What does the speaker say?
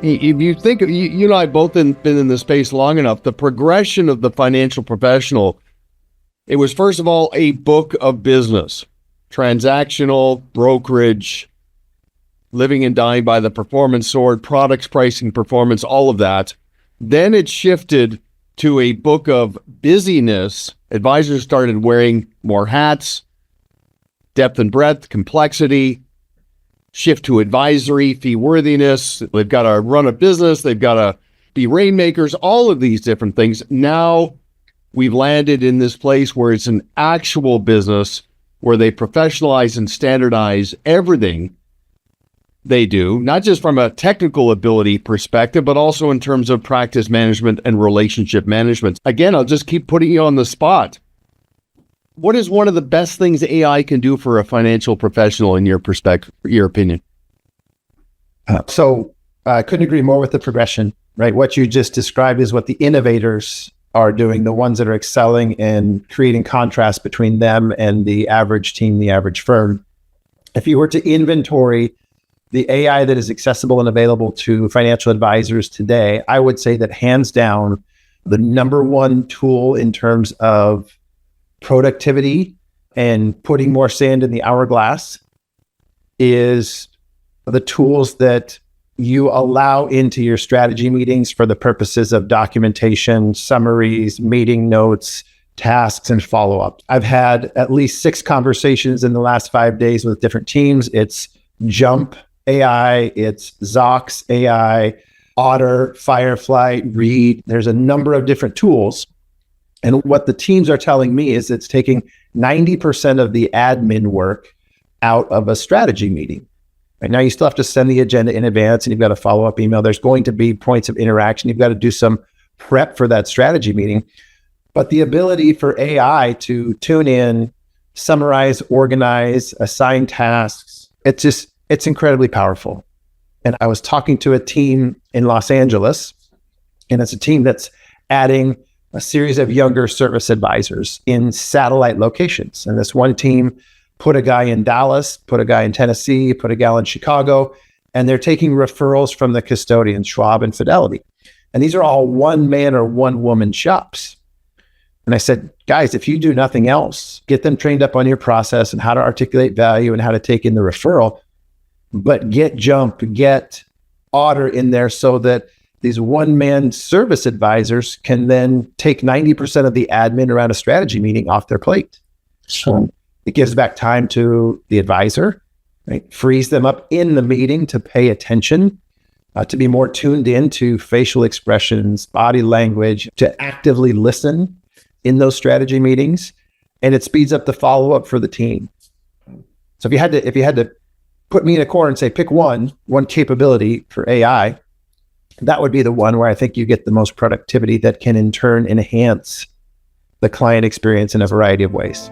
If you think, you and I both been in this space long enough, the progression of the financial professional, it was first of all a book of business, transactional, brokerage, living and dying by the performance sword, products, pricing, performance, all of that. Then it shifted to a book of busyness. Advisors started wearing more hats, depth and breadth, complexity, shift to advisory, fee worthiness. They've got to run a business. They've got to be rainmakers, all of these different things. Now we've landed in this place where it's an actual business where they professionalize and standardize everything they do, not just from a technical ability perspective, but also in terms of practice management and relationship management. Again, I'll just keep putting you on the spot. What is one of the best things AI can do for a financial professional in your perspective, your opinion? So I couldn't agree more with the progression, right? What you just described is what the innovators are doing, the ones that are excelling and creating contrast between them and the average team, the average firm. If you were to inventory the AI that is accessible and available to financial advisors today, I would say that hands down, the number one tool in terms of productivity and putting more sand in the hourglass is the tools that you allow into your strategy meetings for the purposes of documentation, summaries, meeting notes, tasks, and follow-up. I've had at least 6 conversations in the last 5 days with different teams. It's Jump AI, it's Zox AI, Otter, Firefly, Read. There's a number of different tools. And what the teams are telling me is it's taking 90% of the admin work out of a strategy meeting. Right now, you still have to send the agenda in advance and you've got a follow-up email. There's going to be points of interaction. You've got to do some prep for that strategy meeting. But the ability for AI to tune in, summarize, organize, assign tasks, it's incredibly powerful. And I was talking to a team in Los Angeles, and it's a team that's adding a series of younger service advisors in satellite locations. And this one team put a guy in Dallas, put a guy in Tennessee, put a gal in Chicago, and they're taking referrals from the custodians, Schwab and Fidelity. And these are all one man or one woman shops. And I said, guys, if you do nothing else, get them trained up on your process and how to articulate value and how to take in the referral, but get Jump, get Otter in there so that these one-man service advisors can then take 90% of the admin around a strategy meeting off their plate. So it gives back time to the advisor, right? Frees them up in the meeting to pay attention, to be more tuned into facial expressions, body language, to actively listen in those strategy meetings, and it speeds up the follow-up for the team. So if you had to put me in a corner and say, pick one capability for AI, that would be the one where I think you get the most productivity that can in turn enhance the client experience in a variety of ways.